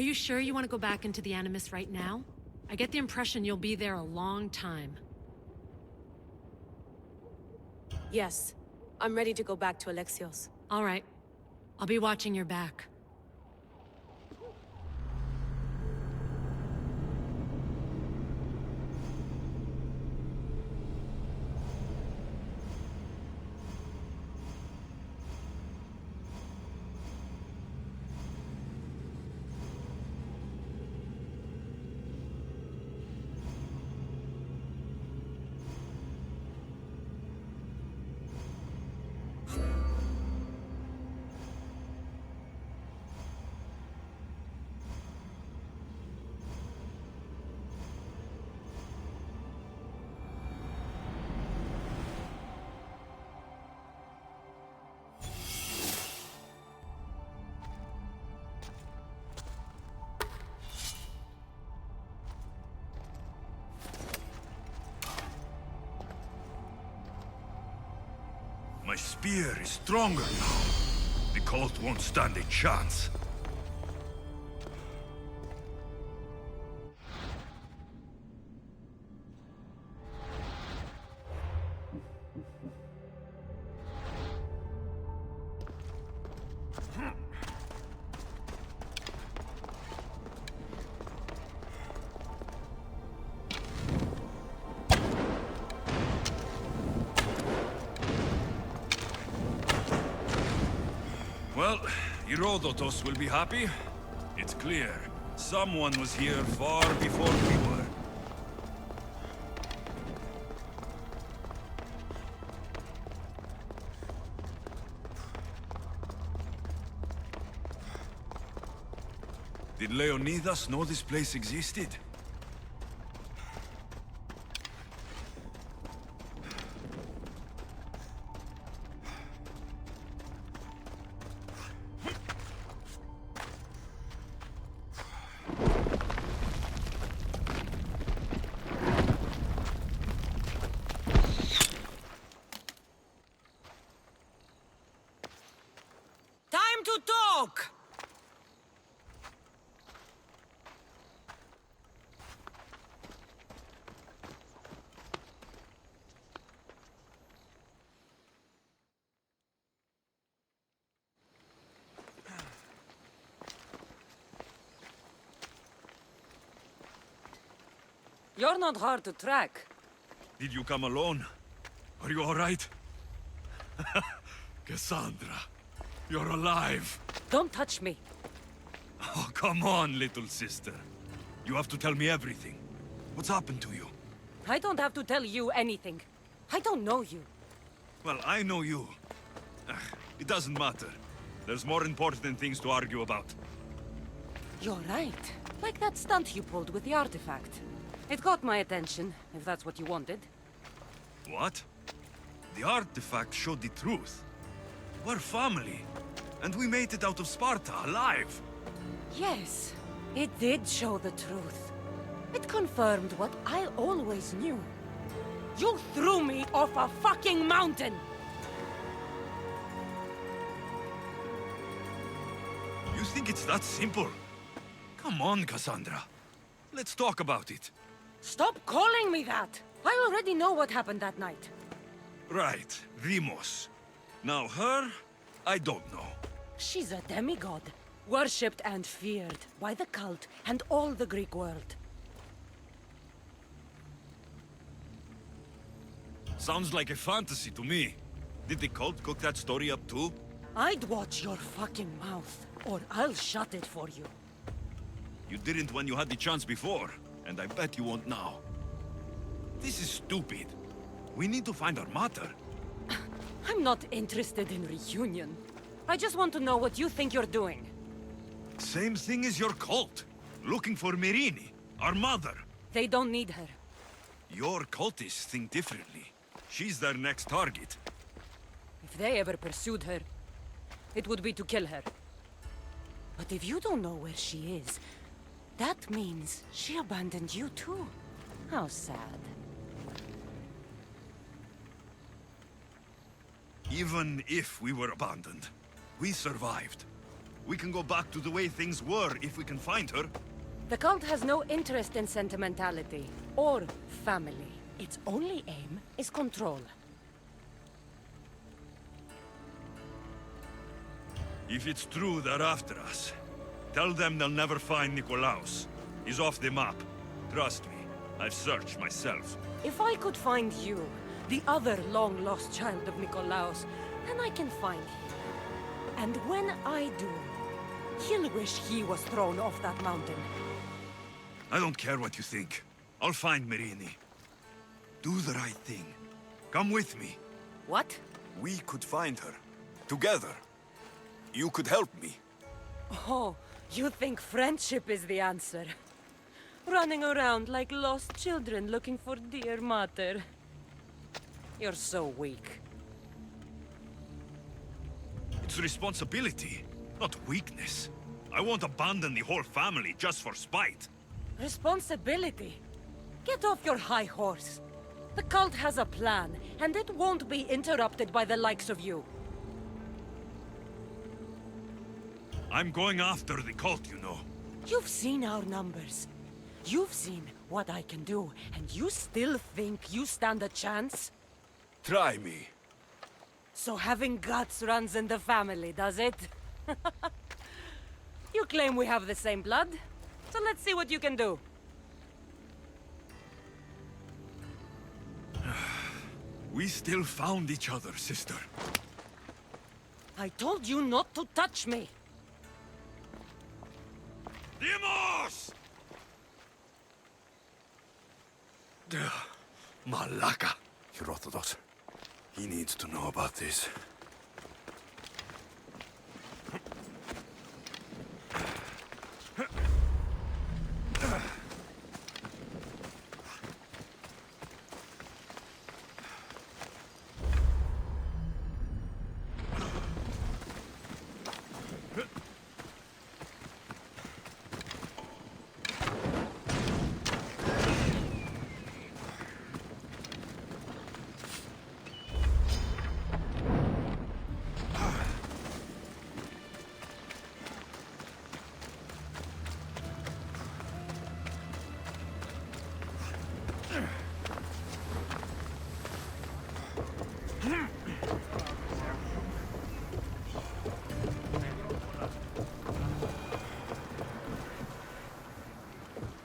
Are you sure you want to go back into the Animus right now? I get the impression you'll be there a long time. Yes. I'm ready to go back to Alexios. All right. I'll be watching your back. My spear is stronger now. The cult won't stand a chance. Well, Herodotus will be happy. It's clear. Someone was here far before we were. Did Leonidas know this place existed? Time to talk! You're not hard to track. Did you come alone? Are you all right? Cassandra, you're alive. Don't touch me. Oh, come on, little sister. You have to tell me everything. What's happened to you? I don't have to tell you anything. I don't know you. Well, I know you. It doesn't matter. There's more important things to argue about. You're right. Like that stunt you pulled with the artifact. It got my attention, if that's what you wanted. What? The artifact showed the truth. We're family. And we made it out of Sparta, alive. Yes, it did show the truth. It confirmed what I always knew. You threw me off a fucking mountain! You think it's that simple? Come on, Cassandra. Let's talk about it. Stop calling me that! I already know what happened that night. Right, Rimos. Now her, I don't know. She's a demigod, worshipped and feared by the cult and all the Greek world. Sounds like a fantasy to me. Did the cult cook that story up too? I'd watch your fucking mouth, or I'll shut it for you. You didn't when you had the chance before, and I bet you won't now. This is stupid. We need to find our mater. I'm not interested in reunion. I just want to know what you think you're doing. Same thing as your cult. Looking for Myrine, our mother. They don't need her. Your cultists think differently. She's their next target. If they ever pursued her, it would be to kill her. But if you don't know where she is, that means she abandoned you too. How sad. Even if we were abandoned, we survived. We can go back to the way things were if we can find her. The cult has no interest in sentimentality or family. Its only aim is control. If it's true they're after us, tell them they'll never find Nikolaos. He's off the map. Trust me, I've searched myself. If I could find you, the other long-lost child of Nikolaos, then I can find him. And when I do, he'll wish he was thrown off that mountain. I don't care what you think. I'll find Marini. Do the right thing. Come with me. What? We could find her. Together. You could help me. Oh, you think friendship is the answer? Running around like lost children looking for dear mater. You're so weak. It's responsibility, not weakness. I won't abandon the whole family just for spite. Responsibility? Get off your high horse. The cult has a plan, and it won't be interrupted by the likes of you. I'm going after the cult, you know. You've seen our numbers. You've seen what I can do, and you still think you stand a chance? Try me. So having guts runs in the family, does it? You claim we have the same blood, so let's see what you can do. We still found each other, sister. I told you not to touch me. Dimos! Malaka. Herodotus. He needs to know about this.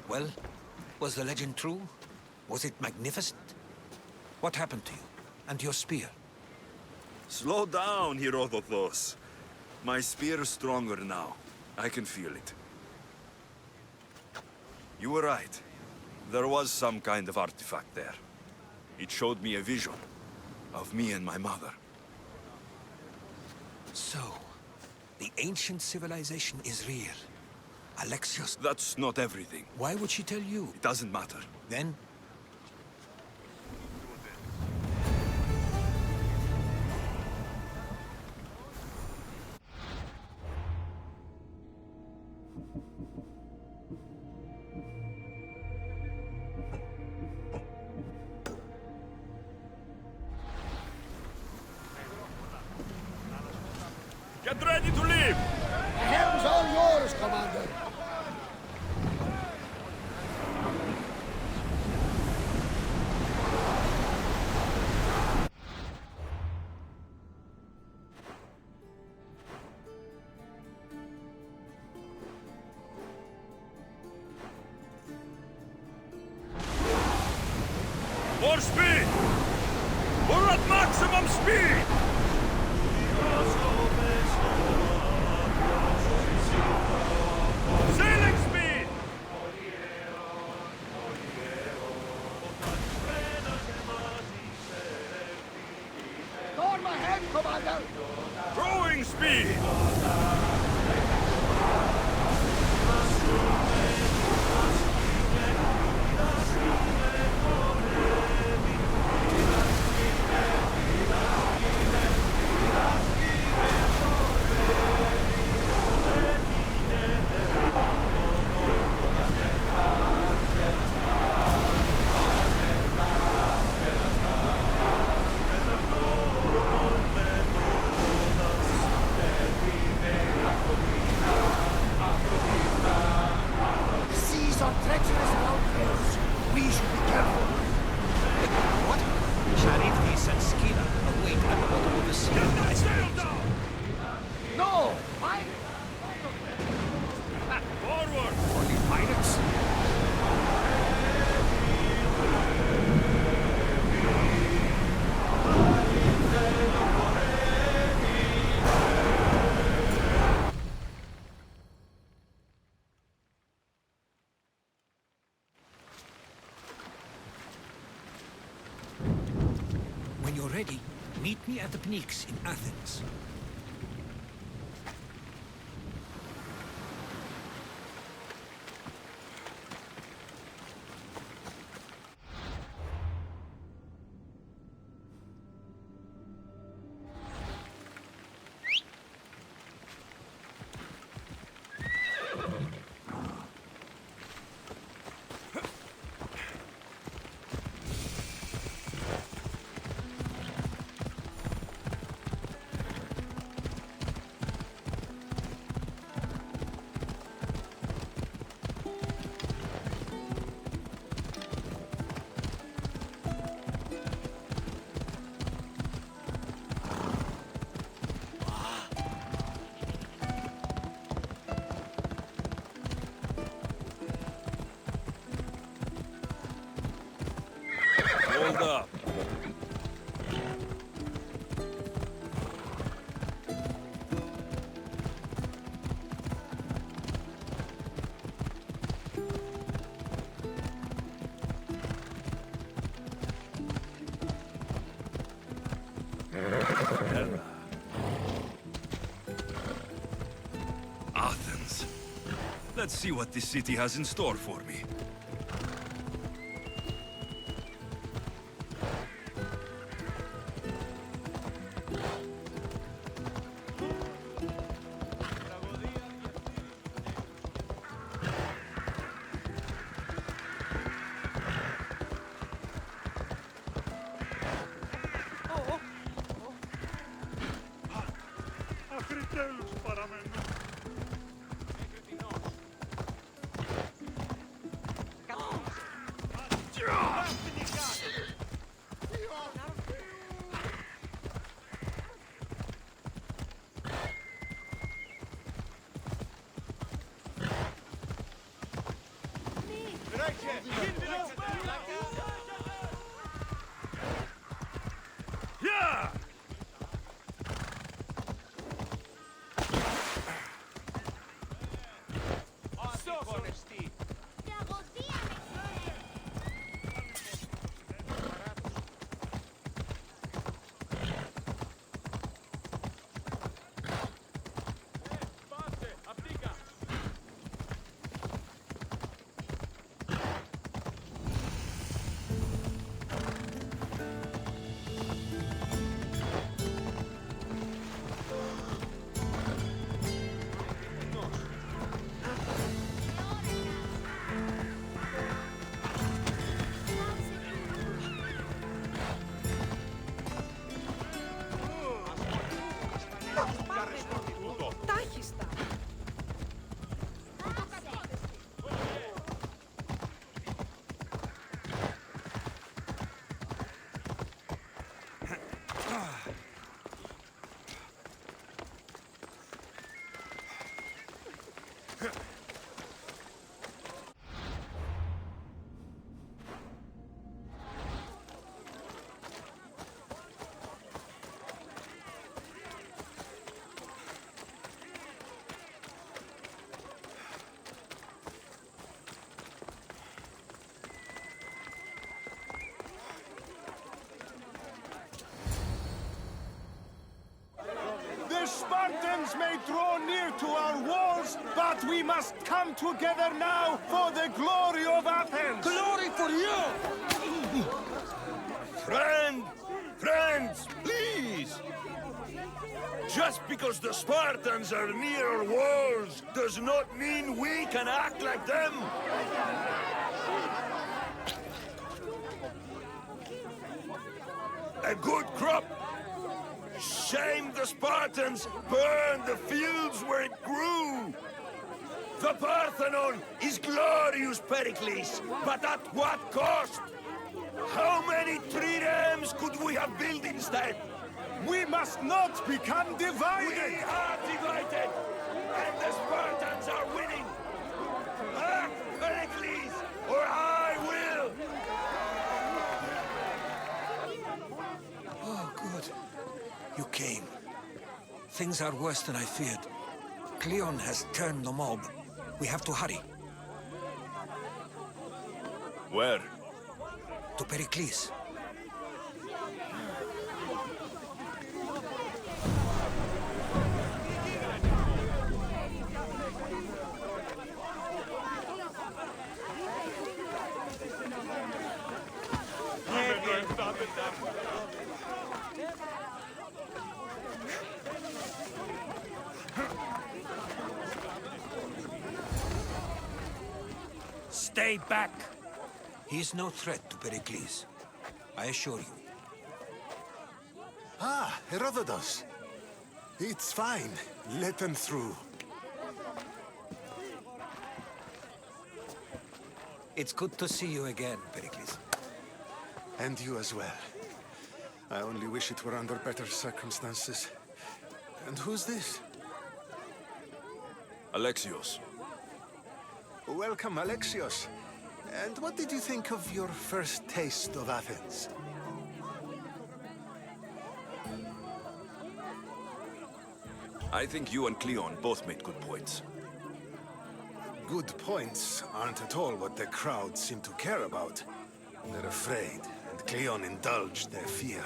Well, was the legend true? Was it magnificent? What happened to you? And your spear? Slow down, Herodotus. My spear's stronger now. I can feel it. You were right. There was some kind of artifact there. It showed me a vision of me and my mother. So, the ancient civilization is real. Alexios... That's not everything. Why would she tell you? It doesn't matter. Then? Get ready to leave! The helm's all yours, Commander. More speed! We're at maximum speed! Sailing speed! Storm ahead, Commander. Rowing speed! ready, meet me at the Pnyx in Athens. Hold up. Athens. Let's see what this city has in store for me. Yeah! The Spartans may draw near to our walls, but we must come together now for the glory of Athens! Glory for you! Friends, please! Just because the Spartans are near our walls does not mean we can act like them! A good crop! Shame the Spartans burned the fields where it grew! The Parthenon is glorious, Pericles, but at what cost? How many triremes could we have built instead? We must not become divided! We are divided, and the Spartans are winning! Act, Pericles, or I will! Oh, good. You came. Things are worse than I feared. Cleon has turned the mob. We have to hurry. Where? To Pericles. Stay back! He's no threat to Pericles, I assure you. Ah, Herodotus. It's fine. Let them through. It's good to see you again, Pericles. And you as well. I only wish it were under better circumstances. And who's this? Alexios. Welcome, Alexios. And what did you think of your first taste of Athens? I think you and Cleon both made good points. Good points aren't at all what the crowd seem to care about. They're afraid, and Cleon indulged their fear.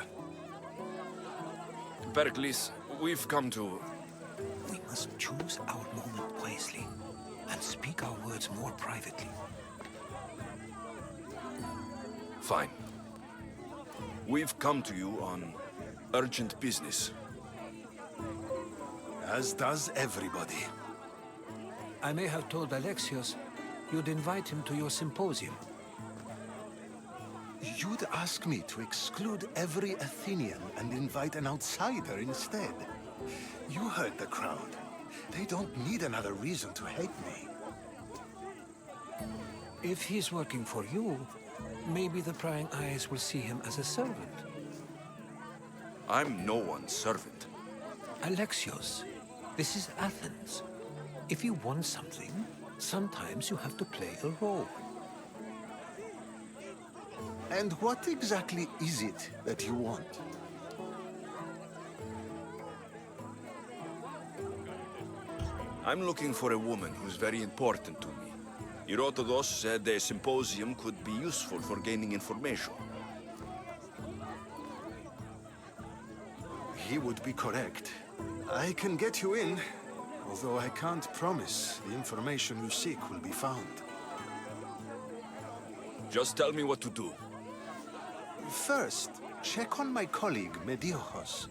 Pericles, we've come to... We must choose our moment wisely, and speak our words more privately. Fine. We've come to you on urgent business. As does everybody. I may have told Alexios you'd invite him to your symposium. You'd ask me to exclude every Athenian and invite an outsider instead. You heard the crowd. They don't need another reason to hate me. If he's working for you, maybe the prying eyes will see him as a servant. I'm no one's servant. Alexios, this is Athens. If you want something, sometimes you have to play a role. And what exactly is it that you want? I'm looking for a woman who's very important to me. Herodotus said a symposium could be useful for gaining information. He would be correct. I can get you in, although I can't promise the information you seek will be found. Just tell me what to do. First, check on my colleague, Mediochos.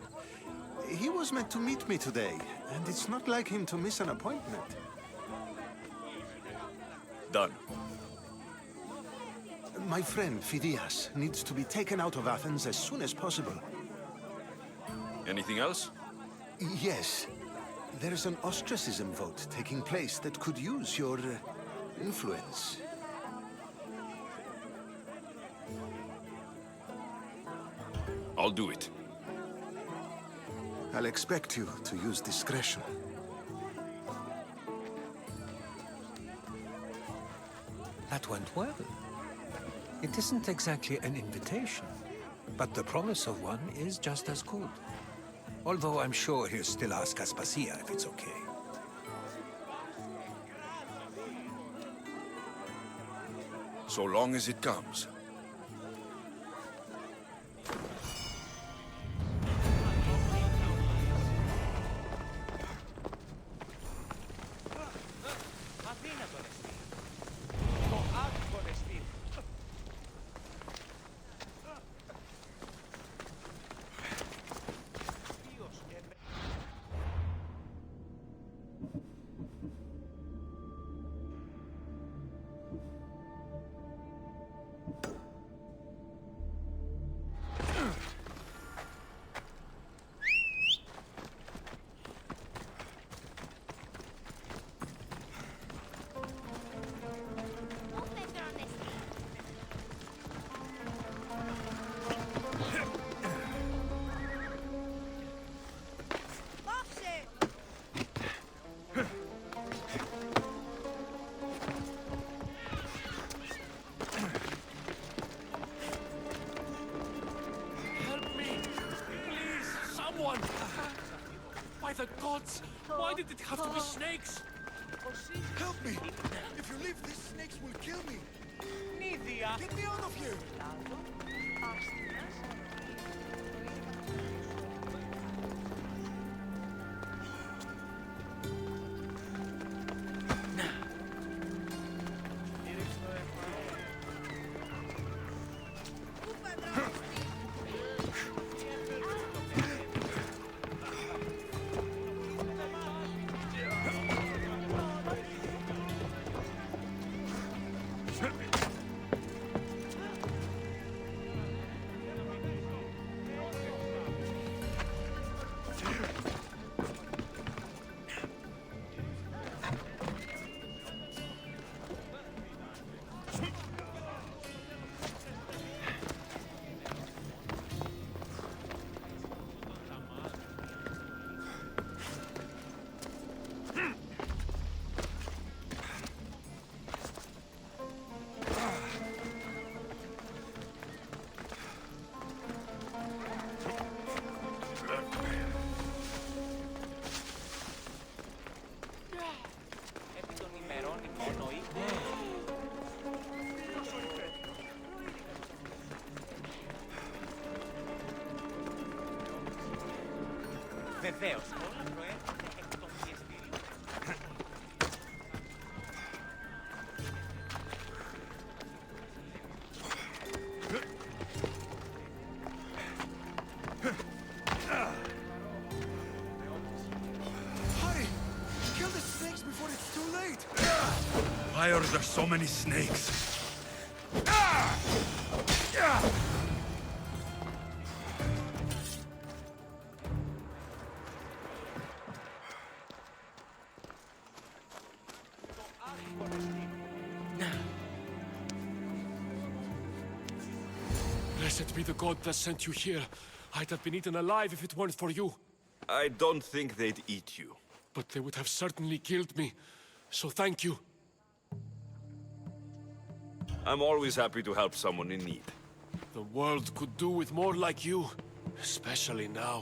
He was meant to meet me today, and it's not like him to miss an appointment. Done. My friend, Phidias, needs to be taken out of Athens as soon as possible. Anything else? Yes. There's an ostracism vote taking place that could use your influence. I'll do it. I'll expect you to use discretion. That went well. It isn't exactly an invitation, but the promise of one is just as good. Although I'm sure he'll still ask Aspasia if it's okay. So long as it comes. By the gods! Why did it have to be snakes? Help me! If you leave, these snakes will kill me! Get me out of here! Βεβαίως. Προέρχεται εκ των πιεστηρίων. Hurry! Kill the snakes before it's too late! Why are there so many snakes? Blessed be the god that sent you here. I'd have been eaten alive if it weren't for you. I don't think they'd eat you. But they would have certainly killed me. So thank you. I'm always happy to help someone in need. The world could do with more like you. Especially now.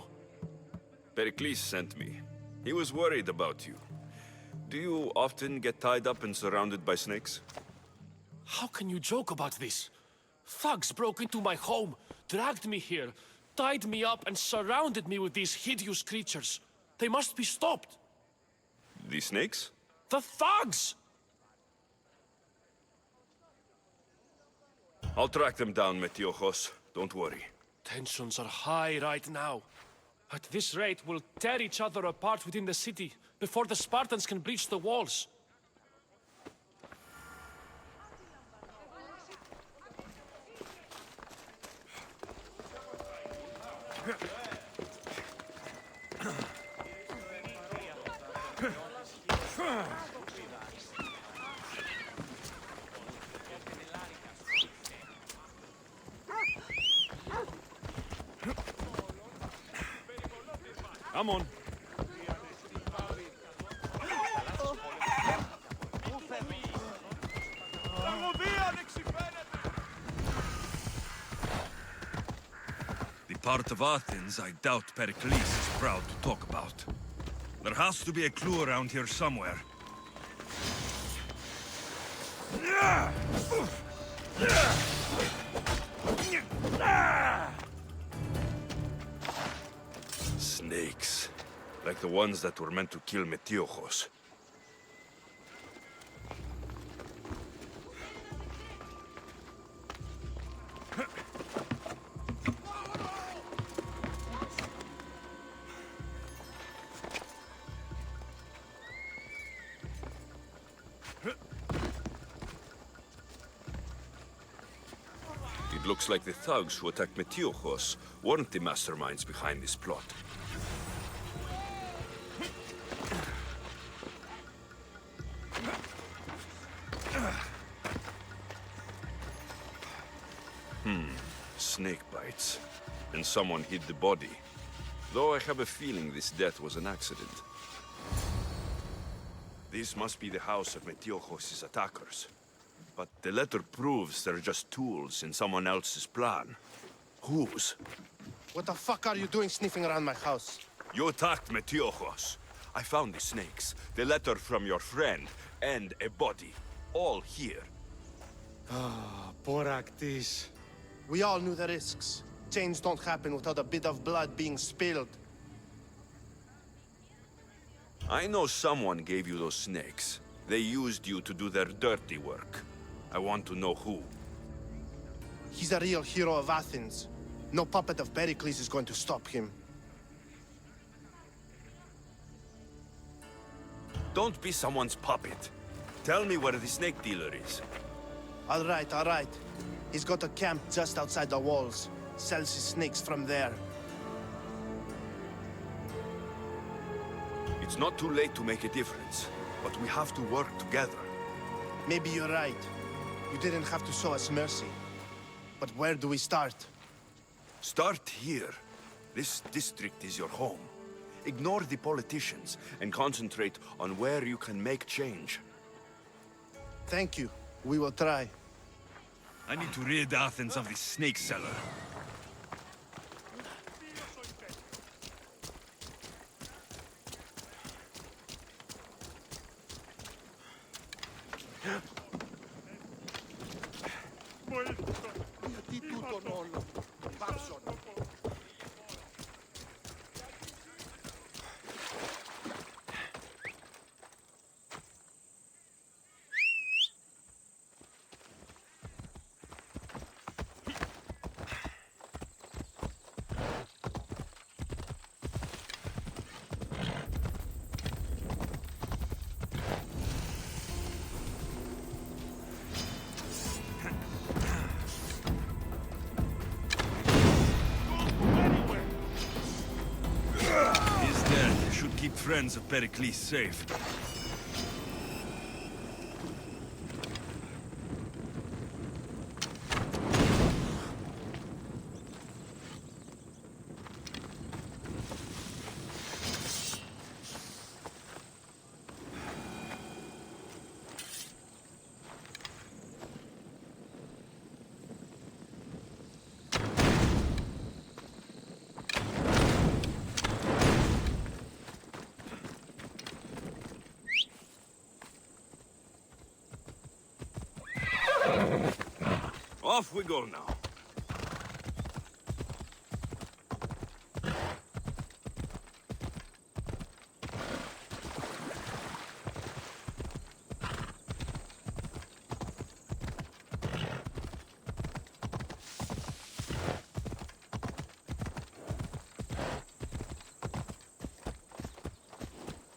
Pericles sent me. He was worried about you. Do you often get tied up and surrounded by snakes? How can you joke about this? Thugs broke into my home, dragged me here, tied me up and surrounded me with these hideous creatures. They must be stopped. The snakes? The thugs! I'll track them down, Metiojos. Don't worry. Tensions are high right now. At this rate, we'll tear each other apart within the city before the Spartans can breach the walls. Come on. The part of Athens I doubt Pericles is proud to talk about. There has to be a clue around here somewhere. Snakes. Like the ones that were meant to kill Metiojos. It looks like the thugs who attacked Metiojos weren't the masterminds behind this plot. Snake bites. And someone hid the body. Though I have a feeling this death was an accident. This must be the house of Metiojos' attackers. But the letter proves they're just tools in someone else's plan. Whose? What the fuck are you doing sniffing around my house? You attacked Metiojos. I found the snakes, the letter from your friend, and a body. All here. Boraktis. We all knew the risks. Change don't happen without a bit of blood being spilled. I know someone gave you those snakes. They used you to do their dirty work. I want to know who. He's a real hero of Athens. No puppet of Pericles is going to stop him. Don't be someone's puppet. Tell me where the snake dealer is. All right. He's got a camp just outside the walls. Sells his snakes from there. It's not too late to make a difference, but we have to work together. Maybe you're right. You didn't have to show us mercy. But where do we start? Start here. This district is your home. Ignore the politicians and concentrate on where you can make change. Thank you. We will try. I need to rid Athens of this snake seller. keep friends of Pericles safe. Off we go now.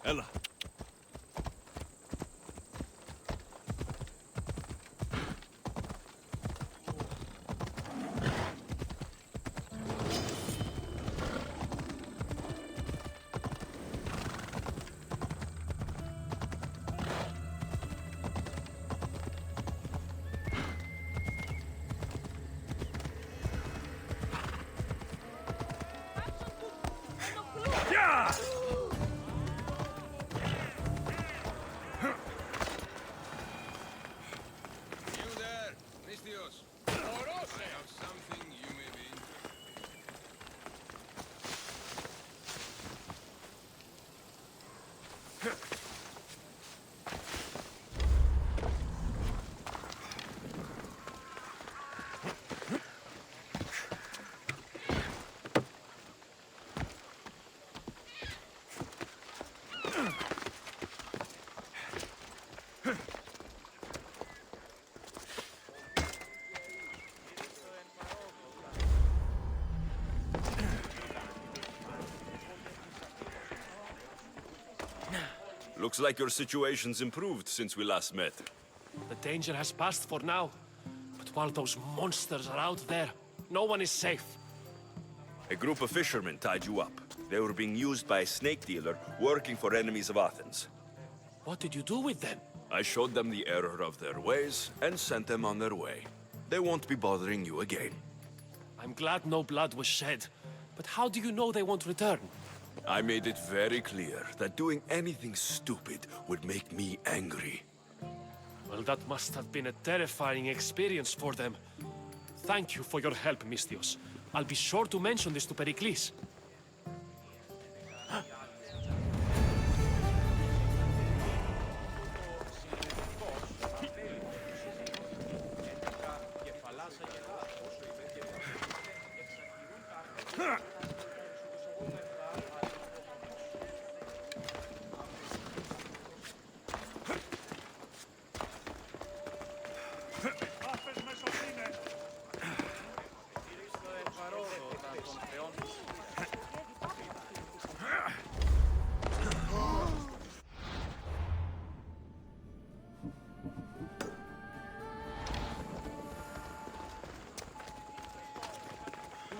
Ella. Yeah! You there, Mistios. I have something you may be Looks like your situation's improved since we last met. The danger has passed for now. But while those monsters are out there, no one is safe. A group of fishermen tied you up. They were being used by a snake dealer working for enemies of Athens. What did you do with them? I showed them the error of their ways and sent them on their way. They won't be bothering you again. I'm glad no blood was shed. But how do you know they won't return? I made it very clear that doing anything stupid would make me angry. Well, that must have been a terrifying experience for them. Thank you for your help, Mistios. I'll be sure to mention this to Pericles.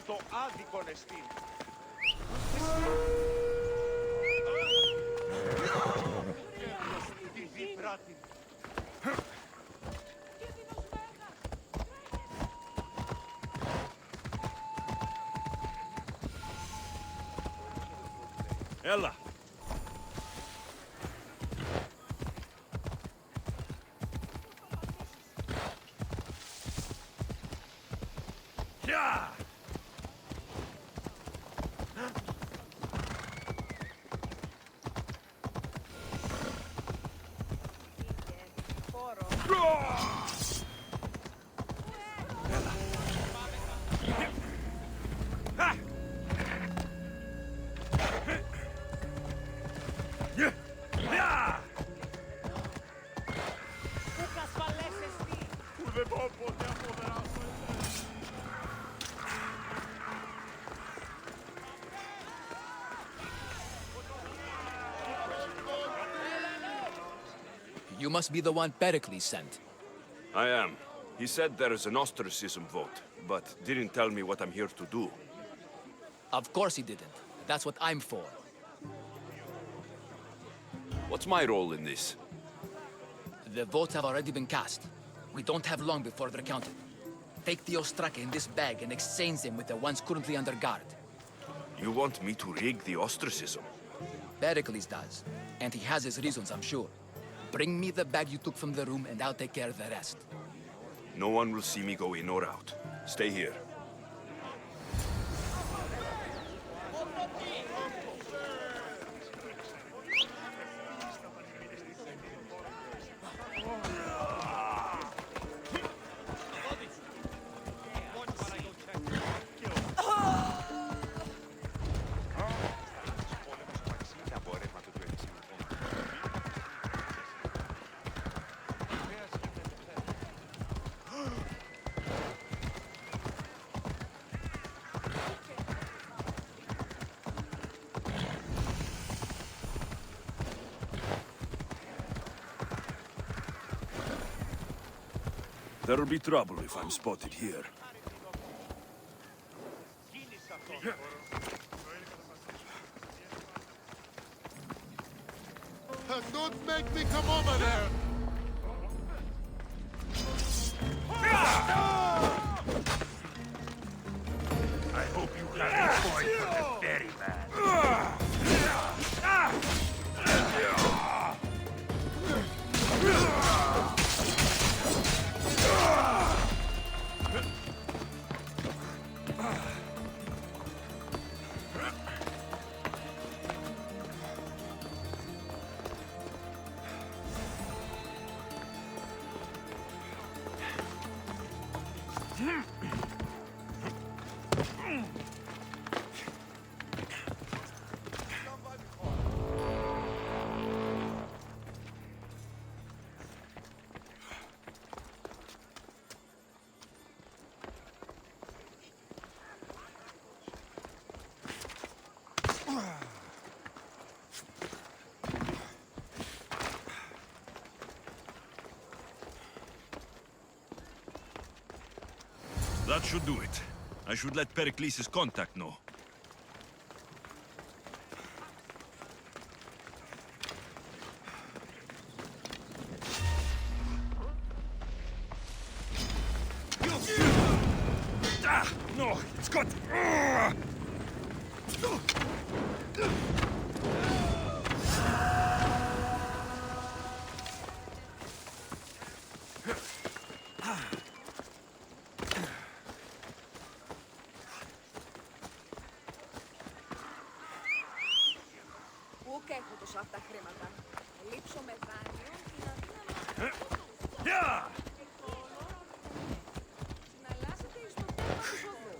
Το άδικον εστίν. Τι διπράτη. Ella! Yeah! You must be the one Pericles sent. I am. He said there is an ostracism vote, but didn't tell me what I'm here to do. Of course he didn't. That's what I'm for. What's my role in this? The votes have already been cast. We don't have long before they're counted. Take the Ostraka in this bag and exchange them with the ones currently under guard. You want me to rig the ostracism? Pericles does. And he has his reasons, I'm sure. Bring me the bag you took from the room and I'll take care of the rest. No one will see me go in or out. Stay here. There'll be trouble if I'm spotted here. Don't make me come over there! I hope you have a point for the ferryman. That should do it. I should let Pericles' contact know. Ah! No! It's got... Έχω τους αυτά χρήματα. Λείψω με δάνειο την αδύναμη. Συναλλάσσεται εις το τέλος του οδού.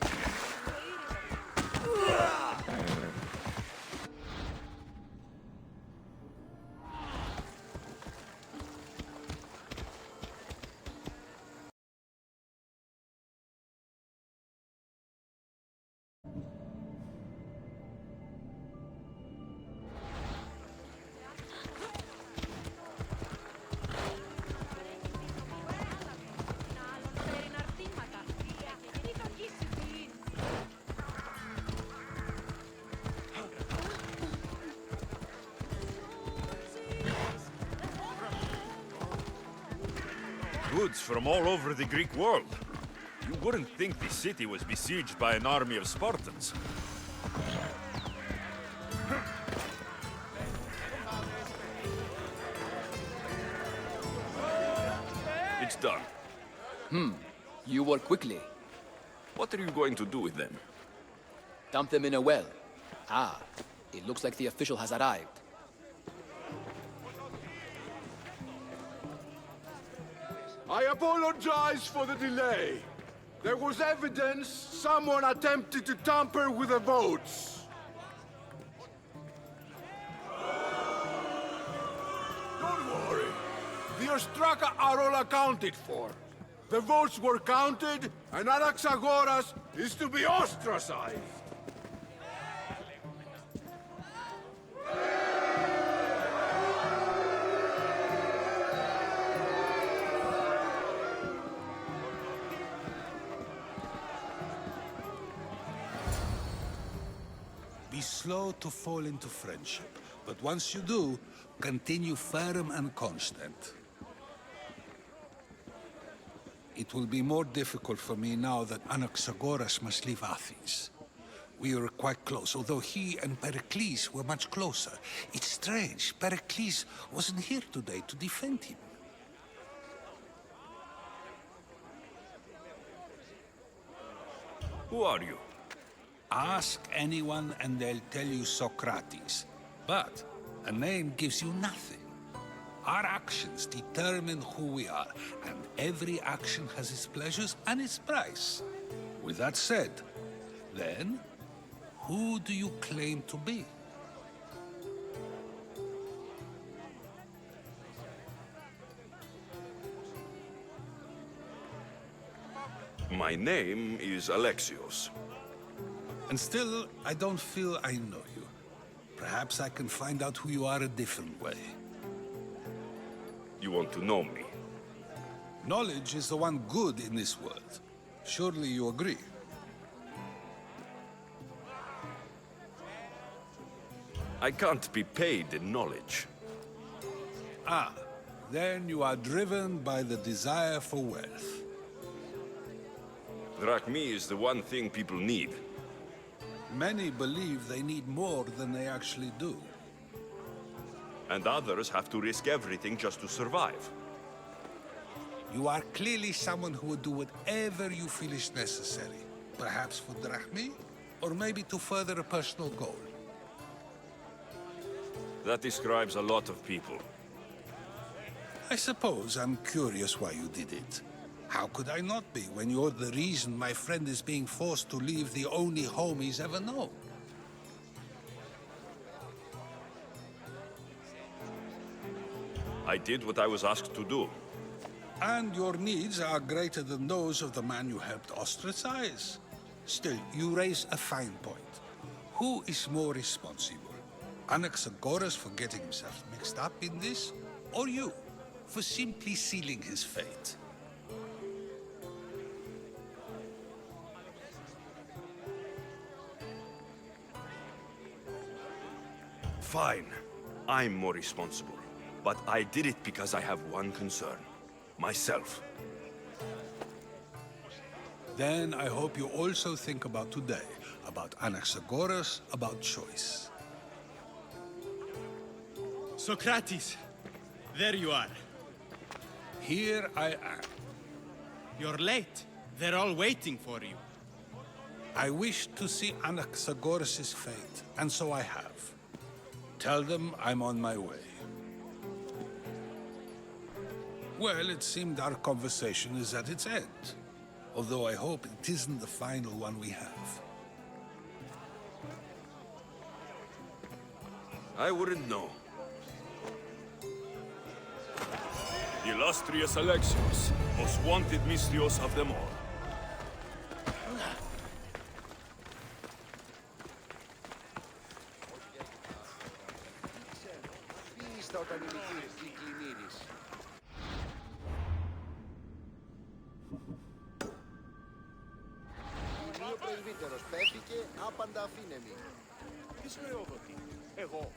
Goods from all over the Greek world. You wouldn't think the city was besieged by an army of Spartans. It's done. You work quickly. What are you going to do with them? Dump them in a well. Ah, it looks like the official has arrived. I apologize for the delay. There was evidence someone attempted to tamper with the votes. Don't worry. The Ostraka are all accounted for. The votes were counted, and Anaxagoras is to be ostracized. Be slow to fall into friendship, but once you do, continue firm and constant. It will be more difficult for me now that Anaxagoras must leave Athens. We were quite close, although he and Pericles were much closer. It's strange, Pericles wasn't here today to defend him. Who are you? Ask anyone and they'll tell you Socrates. But a name gives you nothing. Our actions determine who we are, and every action has its pleasures and its price. With that said, then, who do you claim to be? My name is Alexios. And still, I don't feel I know you. Perhaps I can find out who you are a different way. You want to know me? Knowledge is the one good in this world. Surely you agree? I can't be paid in knowledge. Ah, then you are driven by the desire for wealth. Drachmi is the one thing people need. Many believe they need more than they actually do. And others have to risk everything just to survive. You are clearly someone who would do whatever you feel is necessary. Perhaps for drachmi, or maybe to further a personal goal. That describes a lot of people. I suppose I'm curious why you did it. How could I not be when you're the reason my friend is being forced to leave the only home he's ever known? I did what I was asked to do. And your needs are greater than those of the man you helped ostracize. Still, you raise a fine point. Who is more responsible? Anaxagoras for getting himself mixed up in this? Or you, for simply sealing his fate? Fine. I'm more responsible. But I did it because I have one concern. Myself. Then I hope you also think about today. About Anaxagoras, about choice. Socrates! There you are. Here I am. You're late. They're all waiting for you. I wish to see Anaxagoras' fate, and so I have. Tell them I'm on my way. Well, it seemed our conversation is at its end. Although I hope it isn't the final one we have. I wouldn't know. The illustrious Alexios, most wanted Mystios of them all. άπαντα αφήνεμοι. Τι σκληροδοτεί, εγώ.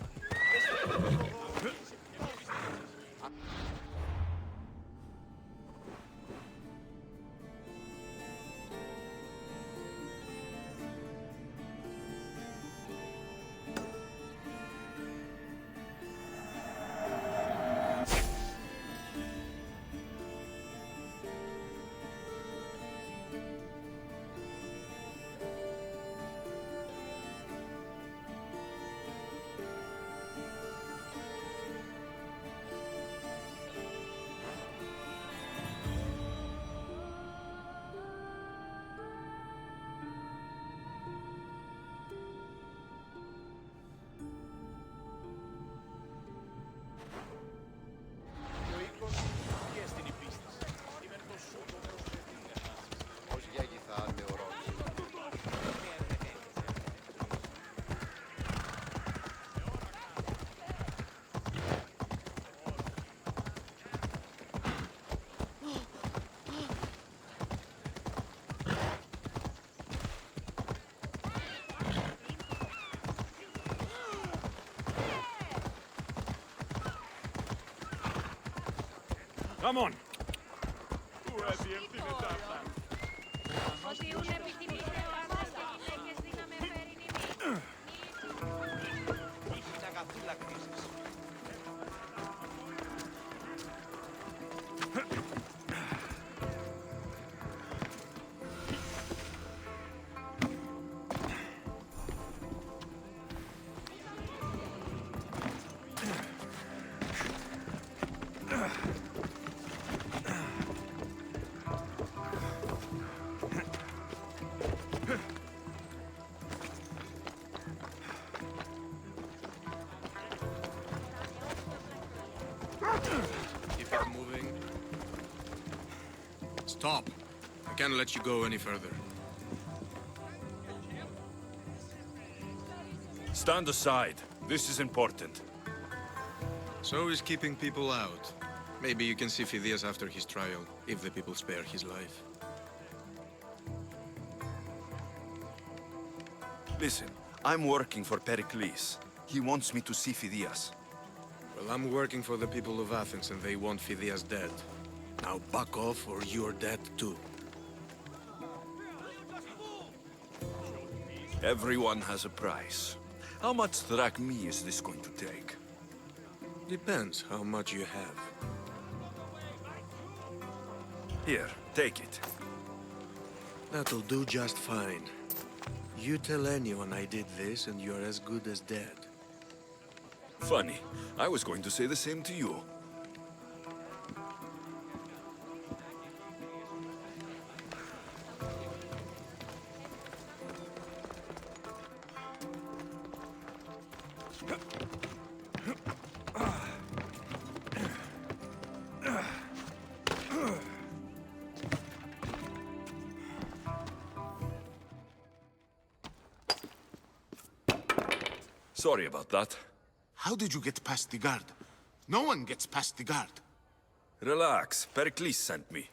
Come on. Keep it moving. Stop. I can't let you go any further. Stand aside. This is important. So is keeping people out. Maybe you can see Phidias after his trial, if the people spare his life. Listen, I'm working for Pericles. He wants me to see Phidias. Well, I'm working for the people of Athens, and they want Phidias dead. Now back off, or you're dead too. Everyone has a price. How much drachmae is this going to take? Depends how much you have. Here, take it. That'll do just fine. You tell anyone I did this, and you're as good as dead. Funny. I was going to say the same to you. Sorry about that. How did you get past the guard? No one gets past the guard. Relax. Pericles sent me.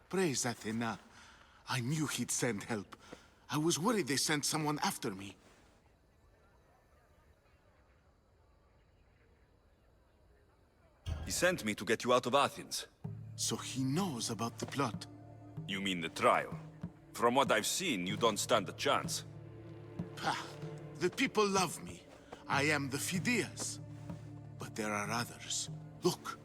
Praise Athena. I knew he'd send help. I was worried they sent someone after me. He sent me to get you out of Athens. So he knows about the plot. You mean the trial? From what I've seen, you don't stand a chance. Pah, the people love me. I am the Phidias. But there are others. Look.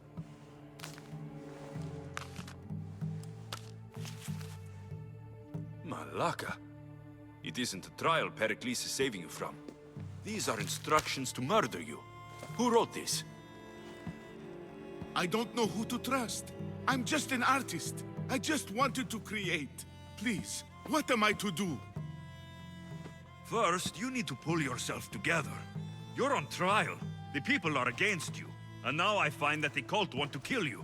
Malaka. It isn't a trial Pericles is saving you from. These are instructions to murder you. Who wrote this? I don't know who to trust. I'm just an artist. I just wanted to create. Please, what am I to do? First, you need to pull yourself together. You're on trial. The people are against you. And now I find that the cult want to kill you.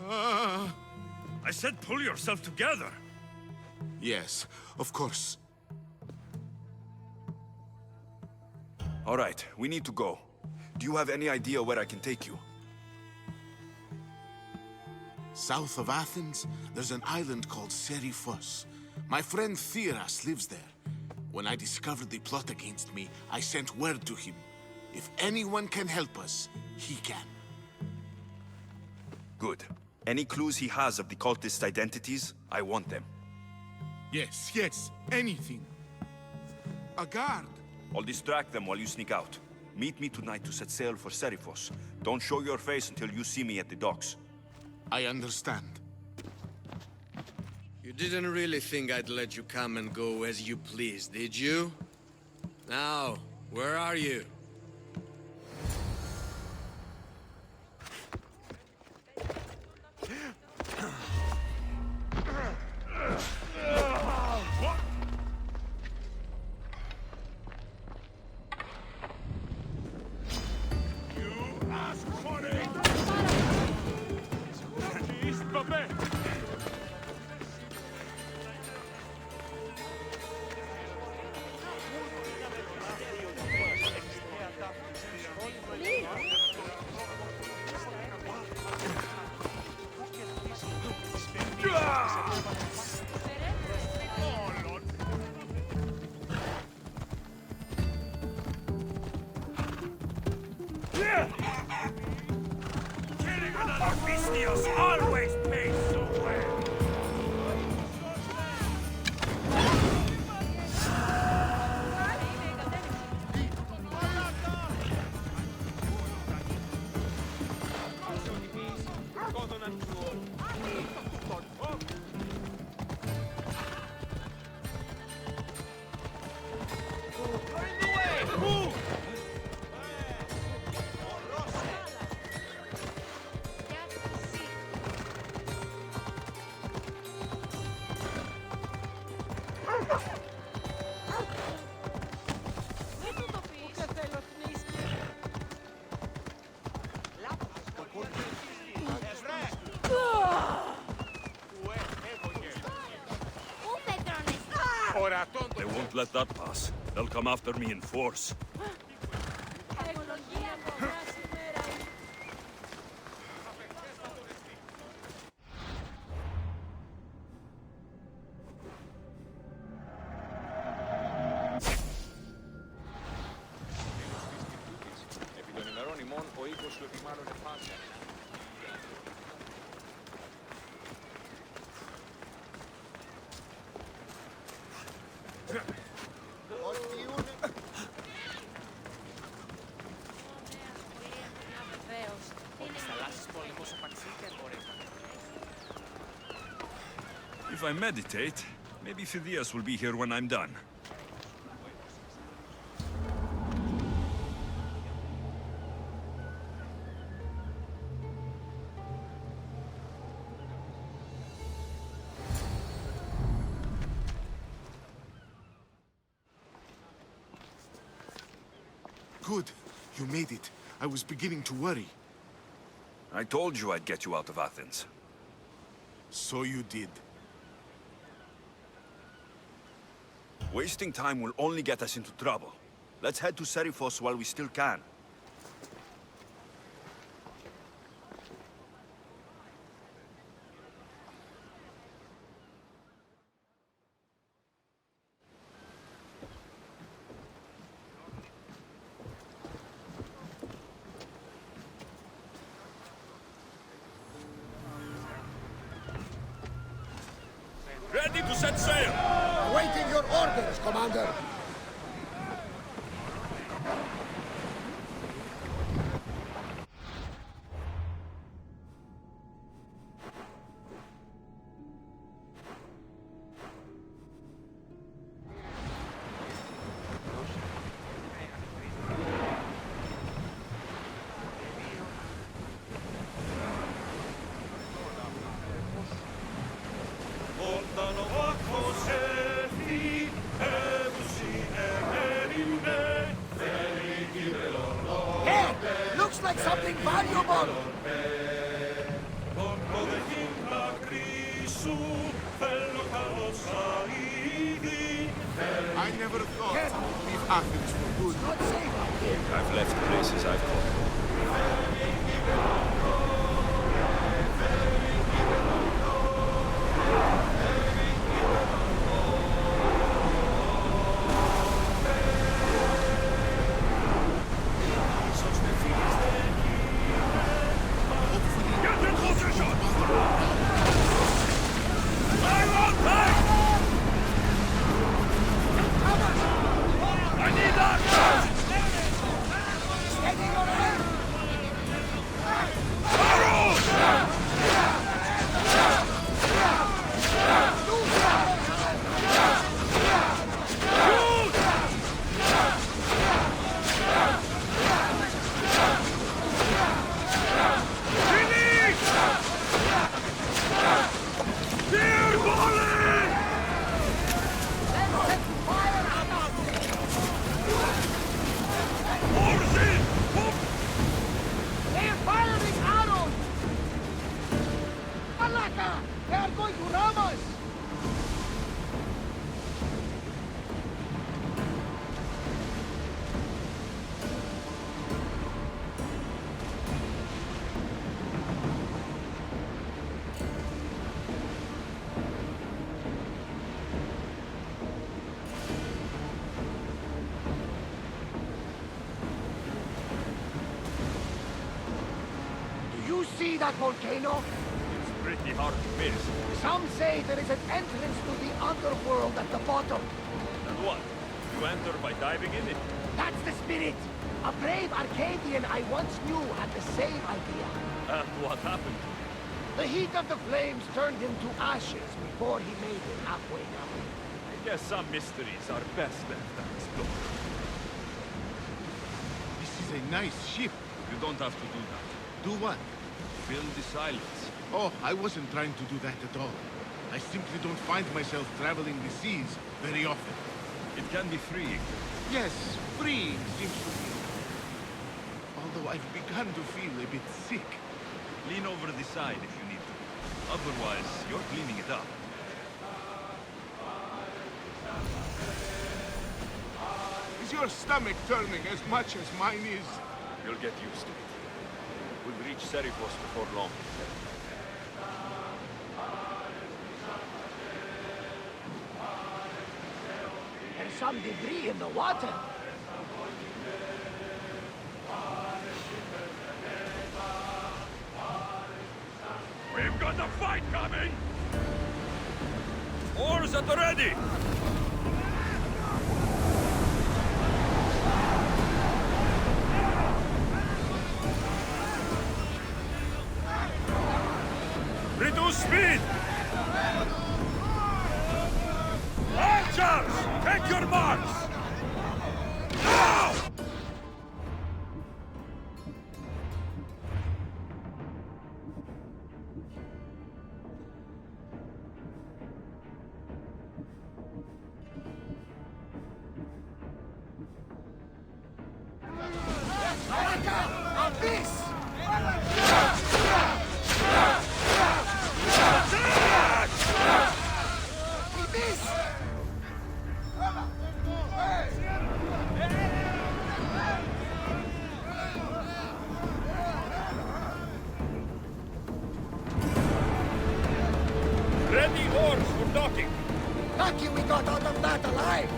I said pull yourself together. Yes, of course. All right, we need to go. Do you have any idea where I can take you? South of Athens, there's an island called Seriphos. My friend Theras lives there. When I discovered the plot against me, I sent word to him. If anyone can help us, he can. Good. Any clues he has of the cultist identities, I want them. Yes, yes, anything. A guard. I'll distract them while you sneak out. Meet me tonight to set sail for Seriphos. Don't show your face until you see me at the docks. I understand. You didn't really think I'd let you come and go as you please, did you? Now, where are you? Pistios always pays so well. They won't let that pass. They'll come after me in force. If I meditate, maybe Phidias will be here when I'm done. Good. You made it. I was beginning to worry. I told you I'd get you out of Athens. So you did. Wasting time will only get us into trouble. Let's head to Seriphos while we still can. Ready to set sail! Awaiting your orders, Commander! Hey! Looks like something valuable! I never thought I would leave Athens for good. Not safe out here. I've left places I've called. Steady your hand! you see that volcano? It's pretty hard to miss. Some say there is an entrance to the underworld at the bottom. And what? You enter by diving in it? That's the spirit. A brave Arcadian I once knew had the same idea. And what happened to him? The heat of the flames turned him to ashes before he made it halfway down. I guess some mysteries are best left unexplored. This is a nice ship. You don't have to do that. Do what? Fill the silence. Oh, I wasn't trying to do that at all. I simply don't find myself traveling the seas very often. It can be freeing. Yes, freeing seems to be. Although I've begun to feel a bit sick. Lean over the side if you need to. Otherwise, you're cleaning it up. Is your stomach turning as much as mine is? You'll get used to it. We'll reach Serifos before long. There's some debris in the water. We've got a fight coming! Oars at the ready! Reduce speed! Archers! Take your marks! Now! Ready oars for docking! Lucky we got out of that alive!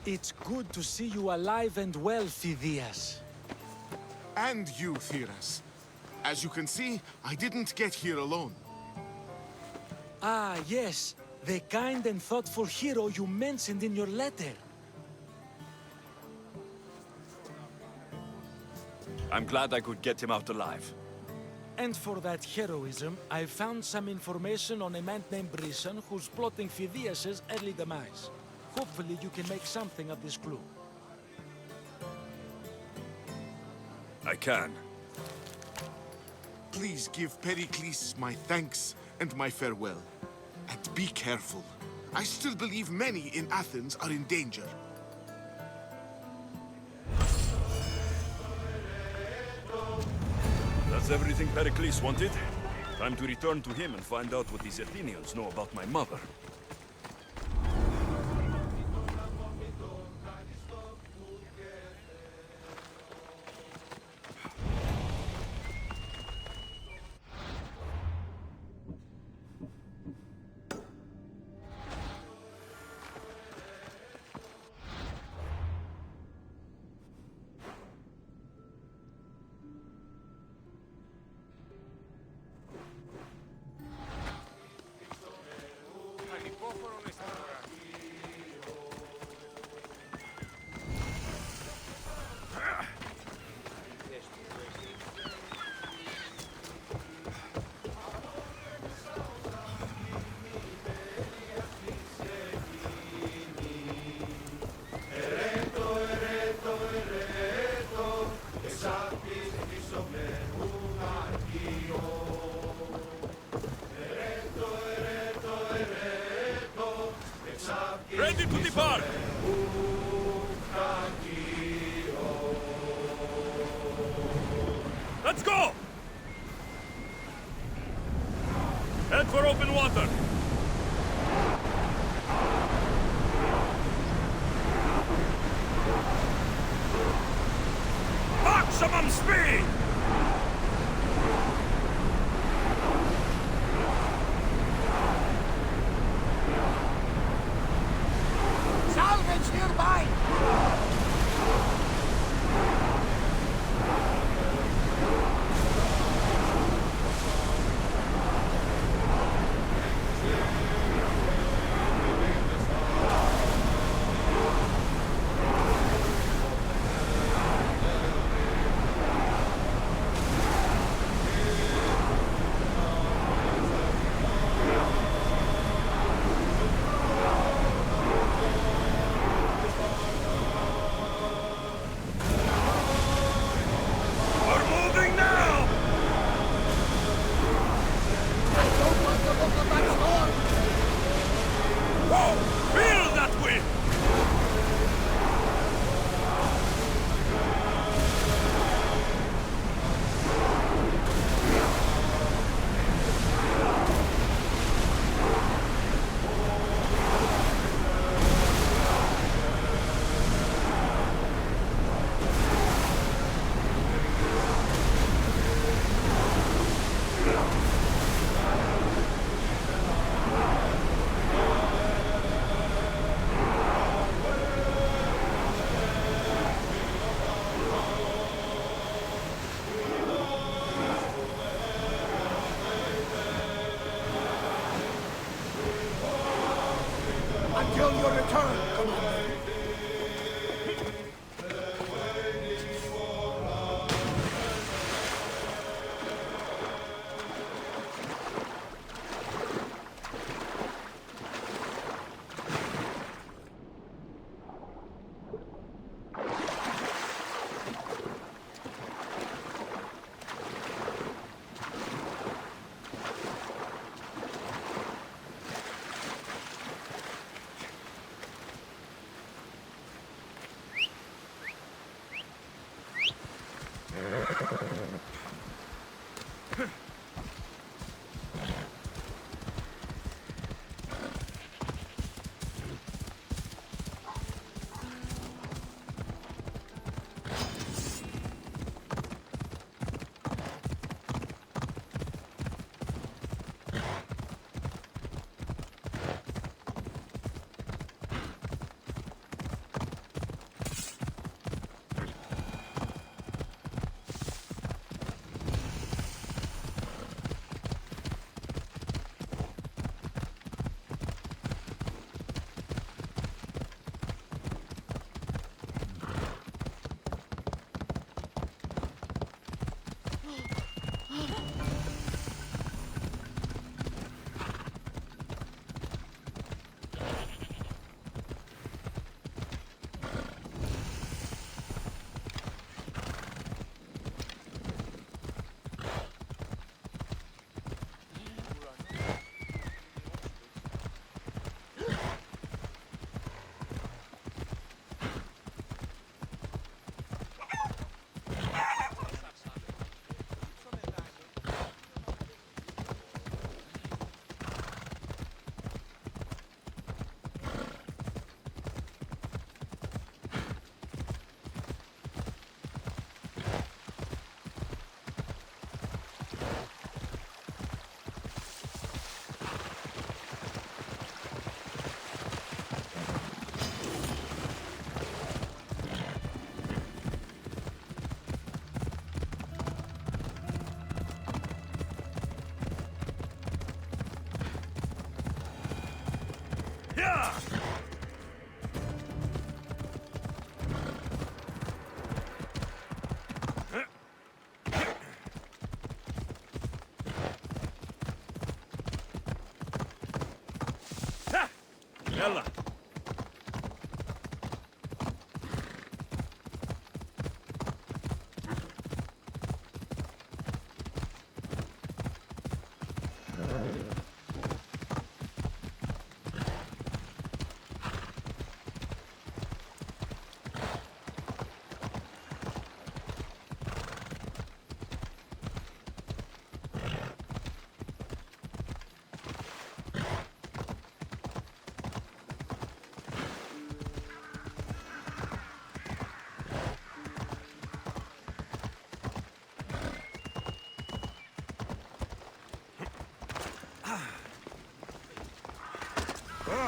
It's good to see you alive and well, Phidias. And you, Theras. As you can see, I didn't get here alone. Ah, yes. The kind and thoughtful hero you mentioned in your letter. I'm glad I could get him out alive. And for that heroism, I found some information on a man named Brisson who's plotting Phidias' early demise. Hopefully you can make something of this clue. I can. Please give Pericles my thanks and my farewell. And be careful. I still believe many in Athens are in danger. That's everything Pericles wanted. Time to return to him and find out what these Athenians know about my mother. Ready to depart! Let's go! Head for open water! Some speed! Salvage nearby! Until your return, Commander.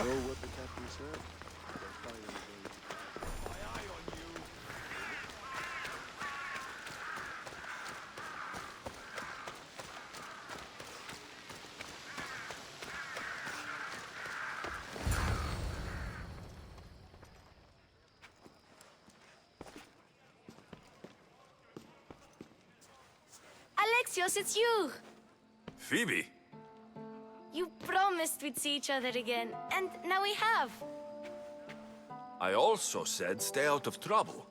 what the captain said. Alexios, it's you! Phoebe? You promised we'd see each other again, and now we have. I also said stay out of trouble.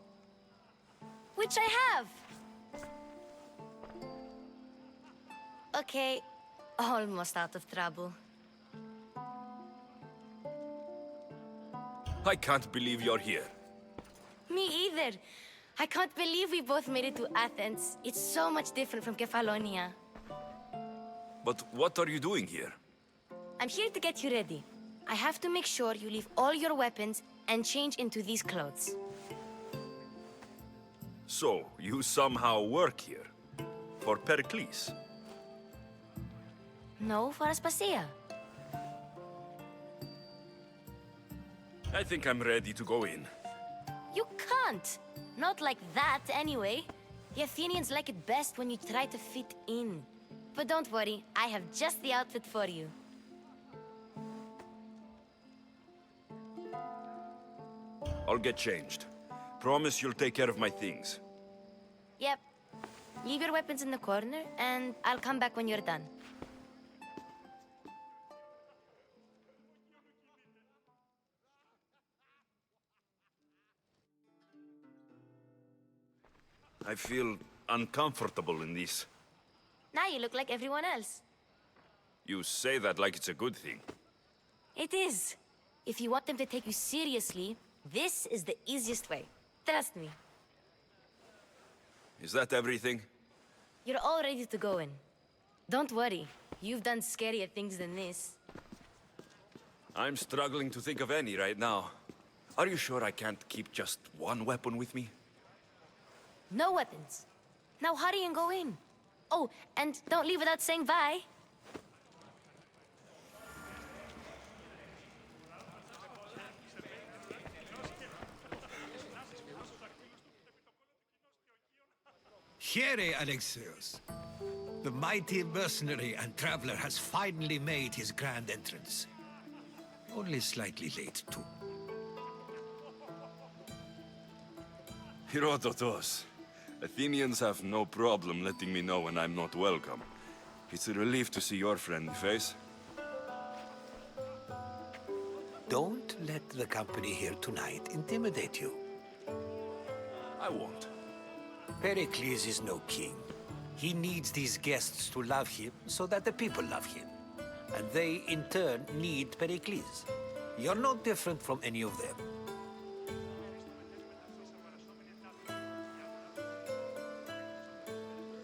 Which I have. Okay, almost out of trouble. I can't believe you're here. Me either. I can't believe we both made it to Athens. It's so much different from Kefalonia. But what are you doing here? I'm here to get you ready. I have to make sure you leave all your weapons and change into these clothes. So, you somehow work here? For Pericles? No, for Aspasia. I think I'm ready to go in. You can't! Not like that, anyway. The Athenians like it best when you try to fit in. But don't worry, I have just the outfit for you. I'll get changed. Promise you'll take care of my things. Yep. Leave your weapons in the corner, and I'll come back when you're done. I feel uncomfortable in this. Now you look like everyone else. You say that like it's a good thing. It is. If you want them to take you seriously, this is the easiest way. Trust me. Is that everything? You're all ready to go in. Don't worry. You've done scarier things than this. I'm struggling to think of any right now. Are you sure I can't keep just one weapon with me? No weapons. Now hurry and go in. Oh, and don't leave without saying bye. Here, Alexios. The mighty mercenary and traveler has finally made his grand entrance. Only slightly late, too. Herodotos. Athenians have no problem letting me know when I'm not welcome. It's a relief to see your friendly face. Don't let the company here tonight intimidate you. I won't. Pericles is no king. He needs these guests to love him so that the people love him. And they, in turn, need Pericles. You're no different from any of them.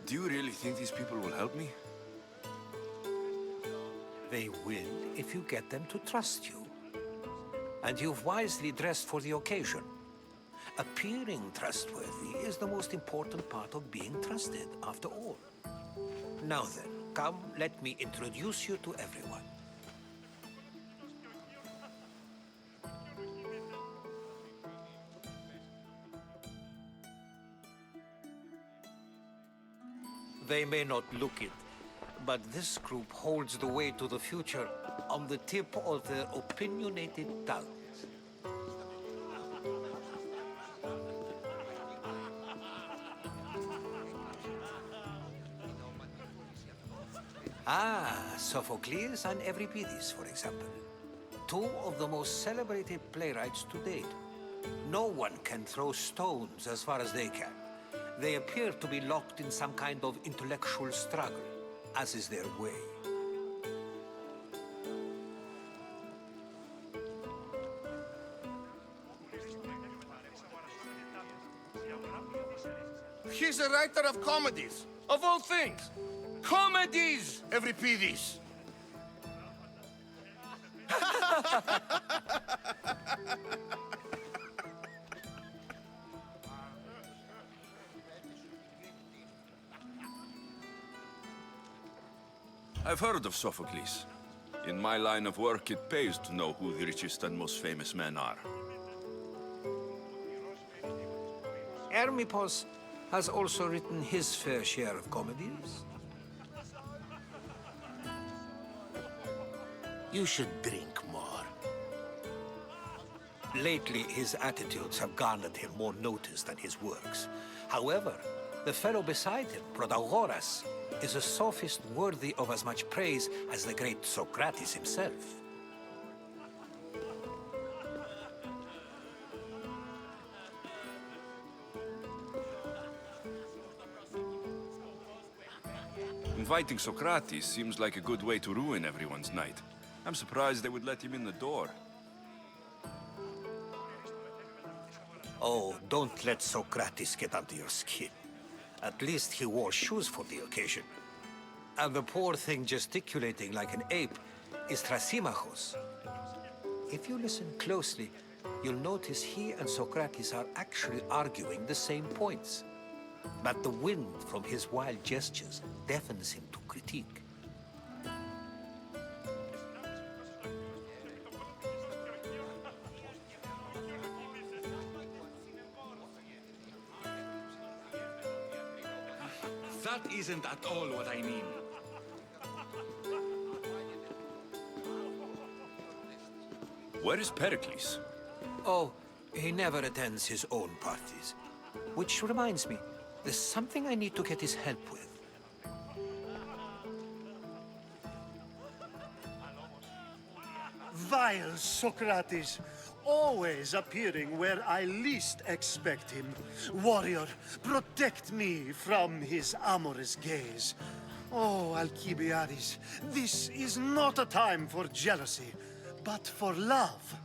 Do you really think these people will help me? They will if you get them to trust you. And you've wisely dressed for the occasion. Appearing trustworthy is the most important part of being trusted, after all. Now then, come, let me introduce you to everyone. They may not look it, but this group holds the way to the future on the tip of their opinionated tongues. Sophocles and Euripides, for example. Two of the most celebrated playwrights to date. No one can throw stones as far as they can. They appear to be locked in some kind of intellectual struggle, as is their way. He's a writer of comedies, of all things. Comedies, Euripides. I've heard of Sophocles. In my line of work, it pays to know who the richest and most famous men are. Hermippos has also written his fair share of comedies. You should drink more. Lately, his attitudes have garnered him more notice than his works. However, the fellow beside him, Protagoras, is a sophist worthy of as much praise as the great Socrates himself. Inviting Socrates seems like a good way to ruin everyone's night. I'm surprised they would let him in the door. Oh, don't let Socrates get under your skin. At least he wore shoes for the occasion. And the poor thing gesticulating like an ape is Thrasymachos. If you listen closely, you'll notice he and Socrates are actually arguing the same points. But the wind from his wild gestures deafens him to critique. That isn't at all what I mean. Where is Pericles? Oh, he never attends his own parties. Which reminds me, there's something I need to get his help with. Vile Socrates, always appearing where I least expect him. Warrior, protect me from his amorous gaze. Oh, Alcibiades, this is not a time for jealousy, but for love.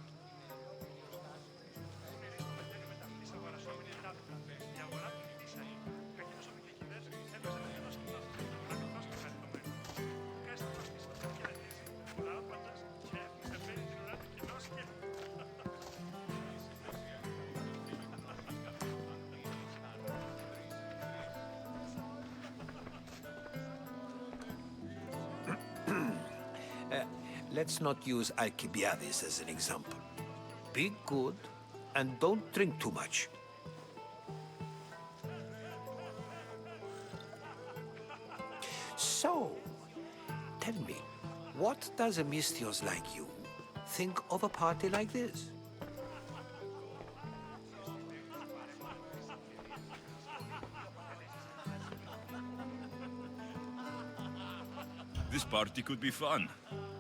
Let's not use Alcibiades as an example. Be good, and don't drink too much. So, tell me, what does a Mystios like you think of a party like this? This party could be fun.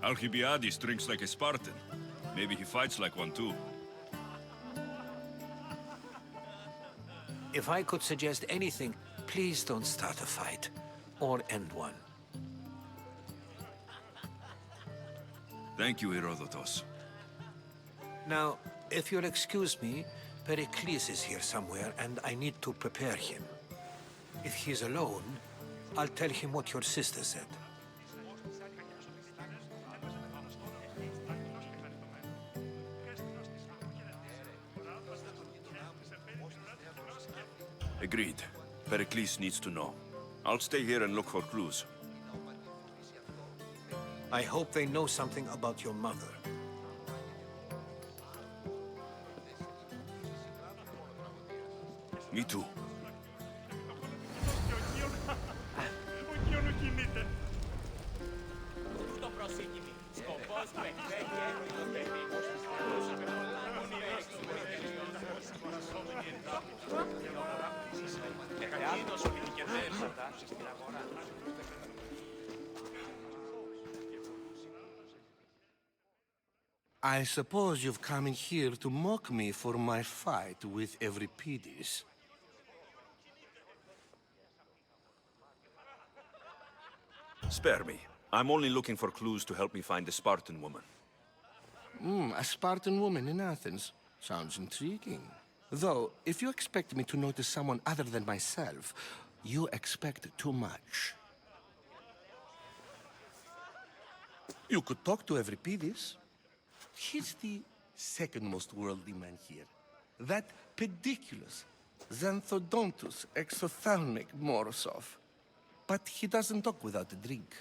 Alcibiades drinks like a Spartan. Maybe he fights like one too. If I could suggest anything, please don't start a fight, or end one. Thank you, Herodotus. Now, if you'll excuse me, Pericles is here somewhere, and I need to prepare him. If he's alone, I'll tell him what your sister said. Agreed. Pericles needs to know. I'll stay here and look for clues. I hope they know something about your mother. Me too. I suppose you've come in here to mock me for my fight with Euripides. Spare me. I'm only looking for clues to help me find the Spartan woman. A Spartan woman in Athens. Sounds intriguing. Though, if you expect me to notice someone other than myself, you expect too much. You could talk to Euripides. He's the second most worldly man here. That pediculous Xanthodontus exophthalmic Morosov. But he doesn't talk without a drink.